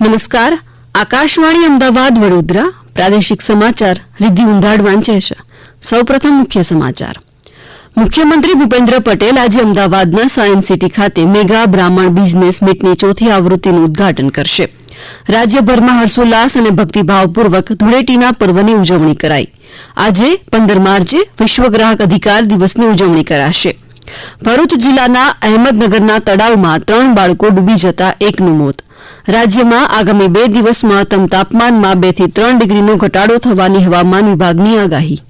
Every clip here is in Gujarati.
નમસ્કાર. આકાશવાણી અમદાવાદ વડોદરા પ્રાદેશિક સમાચાર રિદ્ધિ ઉંધાડ વાંચે છે. સૌપ્રથમ મુખ્ય સમાચાર. મુખ્યમંત્રી ભૂપેન્દ્ર પટેલ આજે અમદાવાદના સાયન્સ સિટી ખાતે મેગા બ્રાહ્મણ બિઝનેસ મીટની ચોથી આવૃત્તિનું ઉદઘાટન કરશે. રાજ્યભરમાં હર્ષોલ્લાસ અને ભક્તિભાવપૂર્વક ધૂળેટીના પર્વની ઉજવણી કરાઈ. આજે 15 માર્ચે વિશ્વ ગ્રાહક અધિકાર દિવસની ઉજવણી કરાશે. ભરૂચ જિલ્લાના અહેમદનગરના તળાવમાં 3 બાળકો ડૂબી જતા એકનું મોત. રાજ્યમાં આગામી 2 દિવસ મહત્તમ તાપમાનમાં 2 થી 3 ડિગ્રીનો ઘટાડો થવાની હવામાન વિભાગની આગાહી.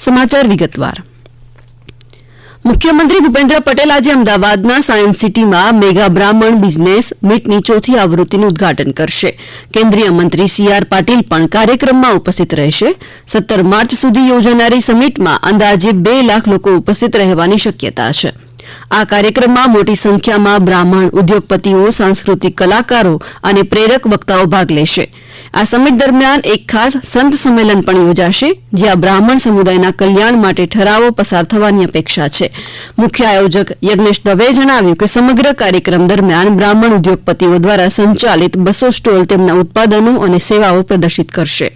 સમાચાર વિગતવાર. મુખ્યમંત્રી ભૂપેન્દ્ર પટેલ આજે અમદાવાદના સાયન્સ સિટીમાં મેગા બ્રાહ્મણ બિઝનેસ મીટની ચોથી આવૃત્તિનું ઉદઘાટન કરશે. કેન્દ્રીય મંત્રી CR પાટીલ પણ કાર્યક્રમમાં ઉપસ્થિત રહેશે. 17 માર્ચ સુધી યોજાનારી સમિટમાં અંદાજે 2 લાખ લોકો ઉપસ્થિત રહેવાની શક્યતા છે. આ કાર્યક્રમમાં મોટી સંખ્યામાં બ્રાહ્મણ ઉદ્યોગપતિઓ, સાંસ્કૃતિક કલાકારો અને પ્રેરક વક્તાઓ ભાગ લેશે. આ સમિટ દરમિયાન એક ખાસ સંત સંમેલન પણ યોજાશે, જ્યાં બ્રાહ્મણ સમુદાયના કલ્યાણ માટે ઠરાવો પસાર થવાની અપેક્ષા છે. મુખ્ય આયોજક યજ્ઞેશ દવેએ જણાવ્યું કે સમગ્ર કાર્યક્રમ દરમિયાન બ્રાહ્મણ ઉદ્યોગપતિઓ દ્વારા સંચાલિત 200 સ્ટોલ તેમના ઉત્પાદનો અને સેવાઓ પ્રદર્શિત કરશે.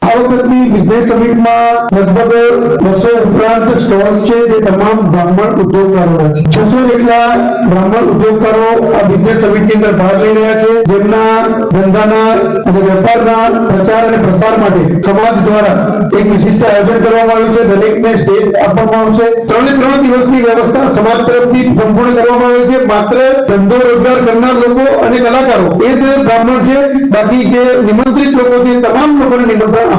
આ વખતની બિઝનેસ સમિટમાં લગભગ 200 ઉપરાંત સ્ટોલ્સ છે જે તમામ બ્રાહ્મણ ઉદ્યોગકારોના છે. 600 જેટલા બ્રાહ્મણ ઉદ્યોગકારો આ બિઝનેસ સમિટની અંદર ભાગ લઈ રહ્યા છે, જેમના ધંધાના અને વેપારના પ્રચાર અને પ્રસાર માટે સમાજ દ્વારા એક વિશિષ્ટ આયોજન કરવામાં આવ્યું છે. દરેકને સ્ટેજ આપવામાં આવશે. 3 દિવસની વ્યવસ્થા સમાજ તરફથી સંપૂર્ણ કરવામાં આવી છે. માત્ર ધંધો રોજગાર કરનાર લોકો અને કલાકારો એ જ બ્રાહ્મણ છે. બાકી જે નિમંત્રિત લોકો છે તમામ લોકોને નિમંત્રણ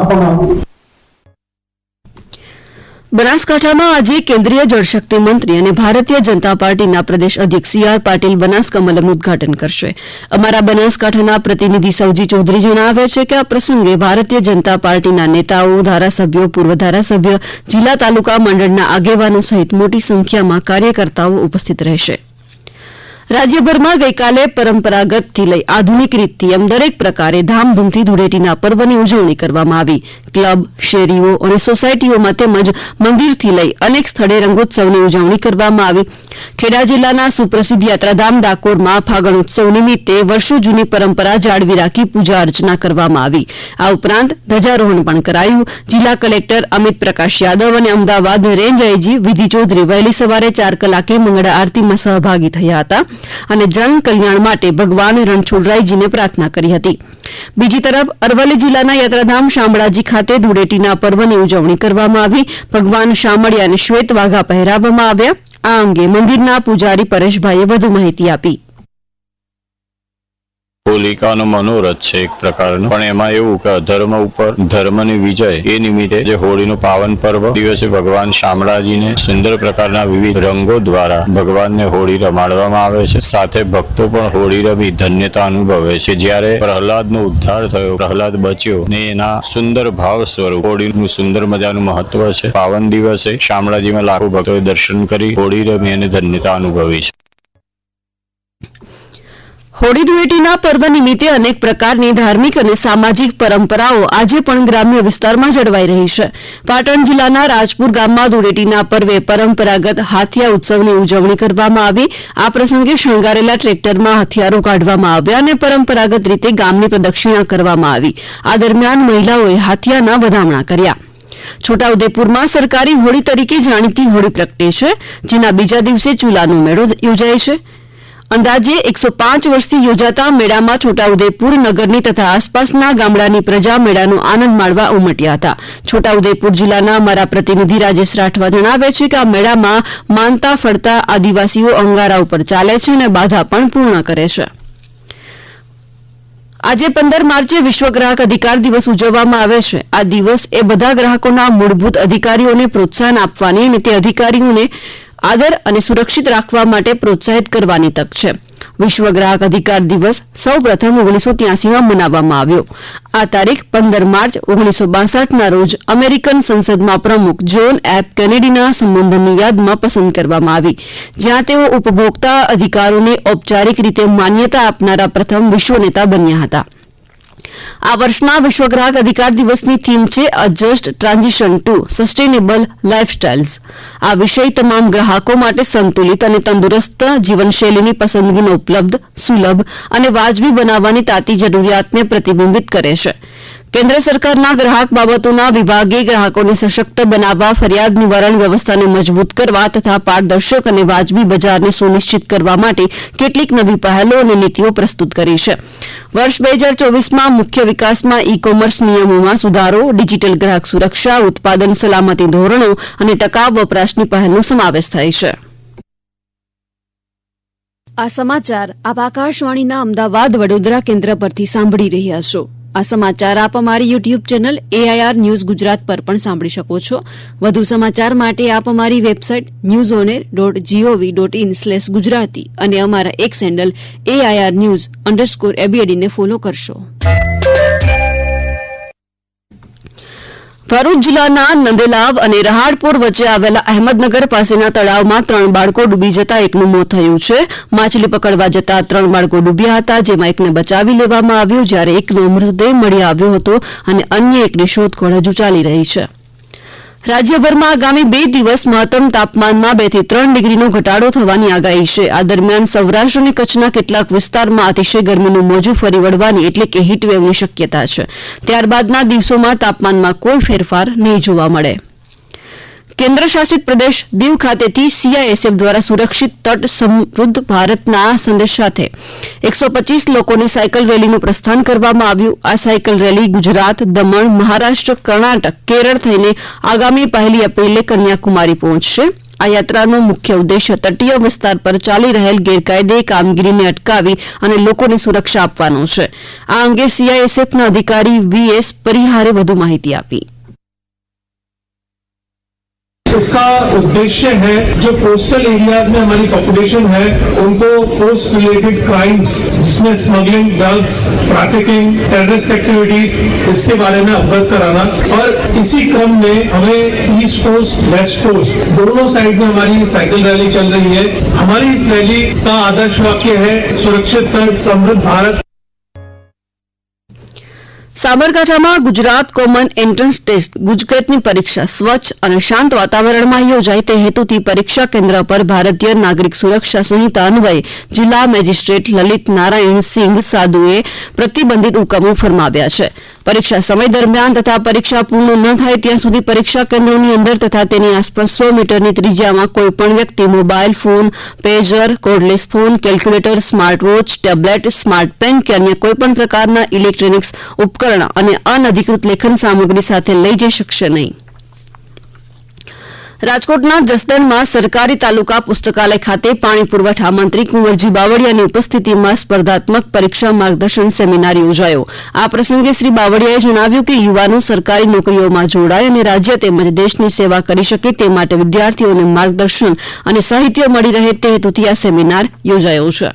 બનાસકાંઠામાં આજે કેન્દ્રીય જળશક્તિ મંત્રી અને ભારતીય જનતા પાર્ટીના પ્રદેશ અધ્યક્ષ CR પાટીલ બનાસકમલમનું ઉદઘાટન કરશે. અમારા બનાસકાંઠાના પ્રતિનિધિ સૌજી ચૌધરી જણાવે છે કે આ પ્રસંગે ભારતીય જનતા પાર્ટીના નેતાઓ, ધારાસભ્યો, પૂર્વ ધારાસભ્ય, જિલ્લા તાલુકા મંડળના આગેવાનો સહિત મોટી સંખ્યામાં કાર્યકર્તાઓ ઉપસ્થિત રહેશે. રાજ્યભરમાં ગઈકાલે પરંપરાગતથી લઈ આધુનિક રીતથી એમ દરેક પ્રકારે ધામધૂમથી ધૂળેટીના પર્વની ઉજવણી કરવામાં આવી. ક્લબ, શેરીઓ અને સોસાયટીઓમાં તેમજ મંદિરથી લઈ અનેક સ્થળે રંગોત્સવની ઉજવણી કરવામાં આવી. ખેડા જિલ્લાના સુપ્રસિદ્ધ યાત્રાધામ ડાકોરમાં ફાગણ ઉત્સવ નિમિત્તે વર્ષો જૂની પરંપરા જાળવી રાખી પૂજા અર્ચના કરવામાં આવી. આ ઉપરાંત ધ્વજારોહણ પણ કરાયું. જિલ્લા કલેક્ટર અમિત પ્રકાશ યાદવ અને અમદાવાદ રેન્જ આઈજી વિધિ ચૌધરી વહેલી સવારે 4 કલાકે મંગળા આરતીમાં સહભાગી થયા હતા અને જન કલ્યાણ માટે ભગવાન રણછોડરાયજીને પ્રાર્થના કરી હતી. બીજી તરફ અરવલ્લી જિલ્લાના યાત્રાધામ શામળાજી ખાતે ધૂળેટીના પર્વની ઉજવણી કરવામાં આવી. ભગવાન શામળિયાને શ્વેત વાઘા પહેરાવવામાં આવ્યા. આ અંગે મંદિરના પૂજારી પરેશભાઈએ વધુ માહિતી આપી. હોલિકાનો મનોરથ છે એક પ્રકારનો, પણ એમાં એવું કે અધર્મ ઉપર ધર્મની વિજય એ નિમિત્તે જે હોળીનું પાવન પર્વ દિવસે ભગવાન શામળાજીને સુંદર પ્રકારના વિવિધ રંગો દ્વારા ભગવાનને હોળી રમાડવામાં આવે છે. સાથે ભક્તો પણ હોળી રમી ધન્યતા અનુભવે છે. જ્યારે પ્રહલાદનો ઉદ્ધાર થયો, પ્રહલાદ બચ્યો ને એના સુંદર ભાવ સ્વરૂપ હોળીનું સુંદર મજાનું મહત્વ છે. પાવન દિવસે શામળાજીમાં લાખો ભક્તોએ દર્શન કરી હોળી રમી અને ધન્યતા અનુભવી છે. હોળી ધૂળેટીના પર્વ નિમિત્તે અનેક પ્રકારની ધાર્મિક અને સામાજિક પરંપરાઓ આજે પણ ગ્રામ્ય વિસ્તારમાં જળવાઈ રહી છે. પાટણ જિલ્લાના રાજપુર ગામમાં ધૂળેટીના પર્વે પરંપરાગત હાથિયા ઉત્સવની ઉજવણી કરવામાં આવી. આ પ્રસંગે શણગારેલા ટ્રેક્ટરમાં હથિયારો કાઢવામાં આવ્યા અને પરંપરાગત રીતે ગામની પ્રદક્ષિણા કરવામાં આવી. આ દરમિયાન મહિલાઓએ હાથિયાના વધામણા કર્યા. છોટાઉદેપુરમાં સરકારી હોળી તરીકે જાણીતી હોળી પ્રગટે છે, જેના બીજા દિવસે ચૂલાનો મેળો યોજાય છે. અંદાજે 105 વર્ષથી યોજાતા મેળામાં છોટાઉદેપુર નગરની તથા આસપાસના ગામડાની પ્રજા મેળાનો આનંદ માણવા ઉમટ્યા હતા. છોટાઉદેપુર જિલ્લાના અમારા પ્રતિનિધિ રાજેશ રાઠવા જણાવે છે કે આ મેળામાં માનતા ફળતા આદિવાસીઓ અંગારા ઉપર ચાલે છે અને બાધા પણ પૂર્ણ કરે છે. આજે 15 માર્ચે વિશ્વ ગ્રાહક અધિકાર દિવસ ઉજવવામાં આવે છે. આ દિવસ એ બધા ગ્રાહકોના મૂળભૂત અધિકારીઓને પ્રોત્સાહન આપવાની અને તે અધિકારીઓને આદર અને સુરક્ષિત રાખવા માટે પ્રોત્સાહિત કરવાની તક છે. વિશ્વ ગ્રાહક અધિકાર દિવસ સૌ પ્રથમ 1983માં મનાવવામાં આવ્યો. આ તારીખ 15 માર્ચ 1962ના રોજ અમેરિકન સંસદમાં પ્રમુખ જોન એફ કેનેડીના સંબોધનની યાદમાં પસંદ કરવામાં આવી, જ્યાં તેઓ ઉપભોક્તા અધિકારોને ઔપચારિક રીતે માન્યતા આપનારા પ્રથમ વિશ્વ નેતા બન્યા હતા. આ વર્ષના વિશ્વ ગ્રાહક અધિકાર દિવસની થીમ છે અ જસ્ટ ટ્રાન્ઝિશન ટુ સસ્ટેનેબલ લાઇફસ્ટાઇલ્સ. આ વિષય તમામ ગ્રાહકો માટે સંતુલિત અને તંદુરસ્ત જીવનશૈલીની પસંદગીનો ઉપલબ્ધ, સુલભ અને વાજબી બનાવવાની તાતી જરૂરિયાતને પ્રતિબિંબિત કરે છે. કેન્દ્ર સરકારના ગ્રાહક બાબતોના વિભાગે ગ્રાહકોને સશક્ત બનાવવા, ફરિયાદ નિવારણ વ્યવસ્થાને મજબૂત કરવા તથા પારદર્શક અને વાજબી બજારને સુનિશ્ચિત કરવા માટે કેટલીક નવી પહેલો અને નીતિઓ પ્રસ્તુત કરી છે. વર્ષ 2024માં મુખ્ય વિકાસમાં ઈ કોમર્સ નિયમોમાં સુધારો, ડિજીટલ ગ્રાહક સુરક્ષા, ઉત્પાદન સલામતી ધોરણો અને ટકાઉ વપરાશની પહેલનો સમાવેશ થાય છે. આ સમાચાર આપ આકાશવાણીના અમદાવાદ વડોદરા કેન્દ્ર પરથી સાંભળી રહ્યા છો. આ સમાચાર આપ અમારી YouTube channel AIR news Gujarat પર પણ સાંભળી શકો છો. વધુ સમાચાર માટે આપ અમારી વેબસાઇટ newsonair.gov.in/gujarati અને અમારા એક્સ હેન્ડલ AIR_news_ ને ફોલો કરશો. ભરૂચ જિલ્લાના નંદેલાવ અને રહાડપુર વચ્ચે આવેલા અહેમદનગર પાસેના તળાવમાં 3 બાળકો ડૂબી જતા એકનું મોત થયું છે. માછલી પકડવા જતા 3 બાળકો ડૂબ્યા હતા, જેમાં એકને બચાવી લેવામાં આવ્યો, જ્યારે એકનો મૃતદેહ મળી આવ્યો હતો અને અન્ય એકની શોધખોળ હજુ ચાલી રહી છે. રાજ્યભરમાં આગામી 2 દિવસ મહત્તમ તાપમાનમાં 2 થી 3 ડિગ્રીનો ઘટાડો થવાની આગાહી છે. આ દરમિયાન સૌરાષ્ટ્ર અને કચ્છના કેટલાક વિસ્તારમાં અતિશય ગરમીનું મોજું ફરી વળવાની એટલે કે હીટવેવની શક્યતા છે. ત્યારબાદના દિવસોમાં તાપમાનમાં કોઈ ફેરફાર નહીં જોવા મળે. કેન્દ્ર શાસિત પ્રદેશ દીવ ખાતેથી CISF દ્વારા સુરક્ષિત તટ સમૃદ્ધ ભારતના સંદેશ સાથે 125 લોકોની સાયકલ રેલીનું પ્રસ્થાન કરવામાં આવ્યું. આ સાયકલ રેલી ગુજરાત, દમણ, મહારાષ્ટ્ર, કર્ણાટક, કેરળ થઈને આગામી 1 એપ્રિલે કન્યાકુમારી પહોંચશે. આ યાત્રાનો મુખ્ય ઉદ્દેશ્ય તટીય વિસ્તાર પર ચાલી રહેલ ગેરકાયદે કામગીરીને અટકાવી અને લોકોને સુરક્ષા આપવાનો છે. આ અંગે CISFના અધિકારી VS પરિહારે વધુ માહિતી આપી. इसका उद्देश्य है जो कोस्टल एरियाज में हमारी पॉपुलेशन है उनको पोस्ट रिलेटेड क्राइम्स जिसमें smuggling, drugs, trafficking, terrorist activities इसके बारे में अवगत कराना. और इसी क्रम में हमें ईस्ट कोस्ट, वेस्ट कोस्ट दोनों साइड में हमारी साइकिल रैली चल रही है. हमारी इस रैली का आदर्श वाक्य है सुरक्षित तट समृद्ध भारत. સાબરકાંઠામાં ગુજરાત કોમન એન્ટ્રન્સ ટેસ્ટ ગુજકેટની પરીક્ષા સ્વચ્છ અને શાંત વાતાવરણમાં યોજાય તે હેતુથી પરીક્ષા કેન્દ્ર પર ભારતીય નાગરિક સુરક્ષા સંહિતા અન્વયે જિલ્લા મેજિસ્ટ્રેટ લલિત નારાયણ સિંઘ સાધુએ પ્રતિબંધિત હુકમો ફરમાવ્યા છે. પરીક્ષા સમય દરમિયાન તથા પરીક્ષા પૂર્ણ ન થાય ત્યાં સુધી પરીક્ષા કેન્દ્રોની અંદર તથા તેની આસપાસ 100 મીટરની ત્રિજ્યામાં કોઈપણ વ્યક્તિ mobile phone, pager, cordless phone, calculator, smart watch, tablet, smart pen કે અન્ય કોઈપણ પ્રકારના ઇલેક્ટ્રોનિક્સ ઉપકરણ અને અનધિકૃત લેખન સામગ્રી સાથે લઈ જઈ શકશે નહીં. રાજકોટના જસદણમાં સરકારી તાલુકા પુસ્તકાલય ખાતે પાણી પુરવઠા મંત્રી કુંવરજી બાવળિયાની ઉપસ્થિતિમાં સ્પર્ધાત્મક પરીક્ષા માર્ગદર્શન સેમિનાર યોજાયો. આ પ્રસંગે શ્રી બાવળિયાએ જણાવ્યું કે યુવાનો સરકારી નોકરીઓમાં જોડાય અને રાજ્ય તેમજ દેશની સેવા કરી શકે તે માટે વિદ્યાર્થીઓને માર્ગદર્શન અને સાહિત્ય મળી રહે તે હેતુથી આ સેમિનાર યોજાયો છે.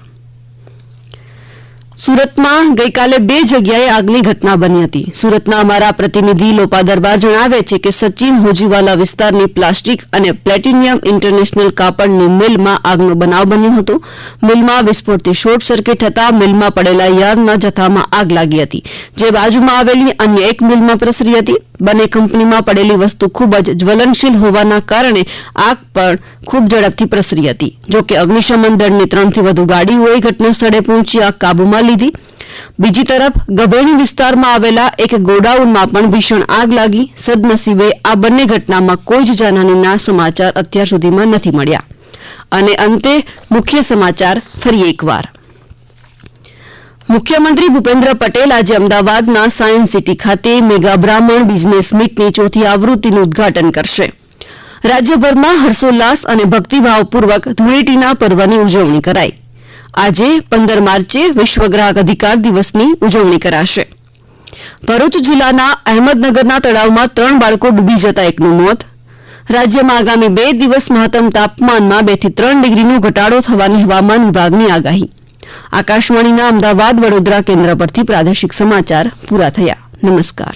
સુરતમાં ગઈકાલે 2 જગ્યાએ આગની ઘટના બની હતી. સુરતના અમારા પ્રતિનિધિ લોપા દરબાર જણાવે છે કે સચિન હોજીવાલા વિસ્તારની પ્લાસ્ટિક અને પ્લેટિનિયમ ઇન્ટરનેશનલ કાપડની મિલમાં આગનો બનાવ બન્યો હતો. મિલમાં વિસ્ફોટથી શોર્ટ સર્કિટ થતાં મિલમાં પડેલા યાર્ડના જથ્થામાં આગ લાગી હતી, જે બાજુમાં આવેલી અન્ય એક મિલમાં પ્રસરી હતી. બંને કંપનીમાં પડેલી વસ્તુ ખૂબ જ જ્વલનશીલ હોવાના કારણે આગ પણ ખૂબ ઝડપથી પ્રસરી હતી. જોકે અગ્નિશમન દળની 3 થી વધુ ગાડીઓએ ઘટના સ્થળે પહોંચી આગ કાબૂમાં લીધી. બીજી તરફ ગભેણી વિસ્તારમાં આવેલા એક ગોડાઉનમાં પણ ભીષણ આગ લાગી. સદનસીબે આ બંને ઘટનામાં કોઈ જ જાનહાનિના સમાચાર અત્યાર સુધીમાં નથી મળ્યા. અને અંતે મુખ્ય સમાચાર ફરી એકવાર. મુખ્યમંત્રી ભૂપેન્દ્ર પટેલ આજે અમદાવાદના સાયન્સ સિટી ખાતે મેગા બ્રાહ્મણ બિઝનેસ મીટની 4થી આવૃત્તિનું ઉદઘાટન કરશે. રાજ્યભરમાં હર્ષોલ્લાસ અને ભક્તિભાવપૂર્વક ધૂળેટીના પર્વની ઉજવણી કરાઈ. આજે 15 માર્ચે વિશ્વ ગ્રાહક અધિકાર દિવસની ઉજવણી કરાશે. ભરૂચ જિલ્લાના અહેમદનગરના તળાવમાં 3 બાળકો ડૂબી જતા એકનું મોત. રાજ્યમાં આગામી 2 દિવસ મહત્તમ તાપમાનમાં 2 થી 3 ડિગ્રીનો ઘટાડો થવાની હવામાન વિભાગની આગાહી. આકાશવાણીના અમદાવાદ વડોદરા કેન્દ્ર પરથી પ્રાદેશિક સમાચાર પૂરા થયા. નમસ્કાર.